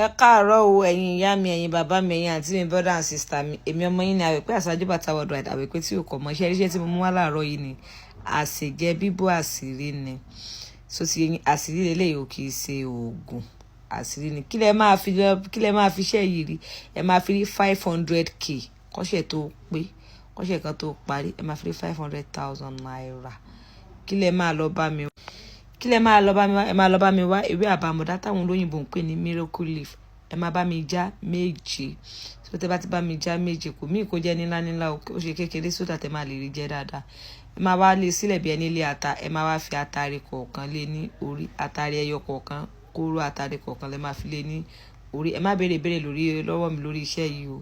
Ẹ káàárọ̀ o ẹ̀yin ìyá mi, ẹ̀yin bàbá mi, ẹ̀yin àǹtí mi, brother and sister mi. Èmi ọmọ yín ni Àwẹ̀pẹ́ Àṣàjú Bàtà worldwide, Àwẹ̀pẹ́ tí ò kọ̀ mọ́ iṣẹ́ tí mo mú wá láàárọ̀ yìí ni àsèjẹ bíbò àṣírí ni. So ti yẹn àṣírí lélẹ́yìí ò kì í ṣe oògùn, àṣírí ni. Kí lẹ máa fi iṣẹ́ yìí rí? Ẹ máa fi rí 500k kọ́ṣẹ́ tó pé, kọ́ṣẹ́ kan tó parí, ẹ máa fi rí 500,000 naira. Kí lẹ máa lọ bá mi wá? Ẹ máa lọ bá mi wá ewé àbámọ̀dá táwọn olóyìnbó ń pè ní miracle leaf. Ẹ máa bá mi já 7. So tẹ́ bá ti bá mi já 7, kò mí kó jẹ́ nílá ó ṣe kékeré sódà tẹ́ máa lè rí jẹ dáadáa. Ẹ máa wá lé sílẹ̀ bí ẹni lé ata. Ẹ máa wá fi atare kọ̀ọ̀kan lé ní orí. Atare ẹyọ kọ̀ọ̀kan, kóró atare kọ̀ọ̀kan lẹ máa fi lé ní orí. Ẹ má béèrè lọ́wọ́ mi lórí iṣẹ́ yìí o.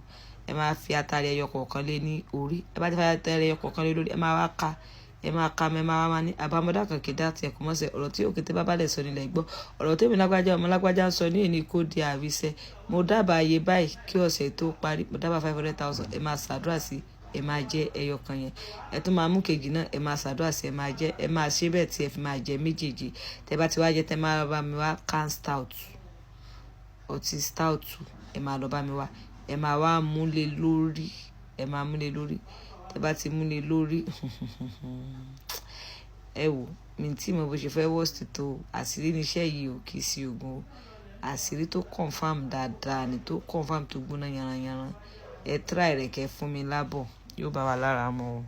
Ẹ máa fi atare ẹyọ kọ̀ọ̀kan lé ní orí. Ẹ bá ti fi atare ẹyọ kọ̀ọ̀kan lé lórí, ẹ máa wá ká. Ẹ máa wá ní àbámọ̀dá kan kì í dá tiẹ̀ kò mọ́ sẹ́. Ọ̀rọ̀ tí òkété bá balẹ̀ sọ nílẹ̀ gbọ́. Ọ̀rọ̀ tí èmi lágbájá ọmọ lágbájá ń sọ ní èní kó di àrísẹ́. Mo dábàá iye báyìí kí ọ̀sẹ̀ tó parí. Mo dábàá 500,000. Ẹ máa ṣàdúrà sí, ẹ máa jẹ ẹyọ kan yẹn. Ẹ tún máa mú kejì náà, ẹ máa ṣàdúrà sí, ẹ máa jẹ. Ẹ máa ṣe bẹ́ẹ̀ tí ẹ fi máa jẹ méjèèjì. Tẹ́ bá ti wá jẹ, tẹ́ máa bá mi wá can stout, ọtí stout. Ẹ máa lọ bá mi wá. Ẹ máa wá múlé lórí. Ẹ máa múlé lórí. Tẹ́ bá ti múlé lórí ẹ wò mi tí mo bó ṣe fẹ́ worst tó àṣírí níṣẹ́ yìí ò kì í sí oògùn o. Àṣírí tó confam dáadáa ni, tó confam tó gbóná yanranyanran. Ẹ try rẹ̀ kẹ́ fún mi lábọ̀, yóò bá wa lára mọ́ o.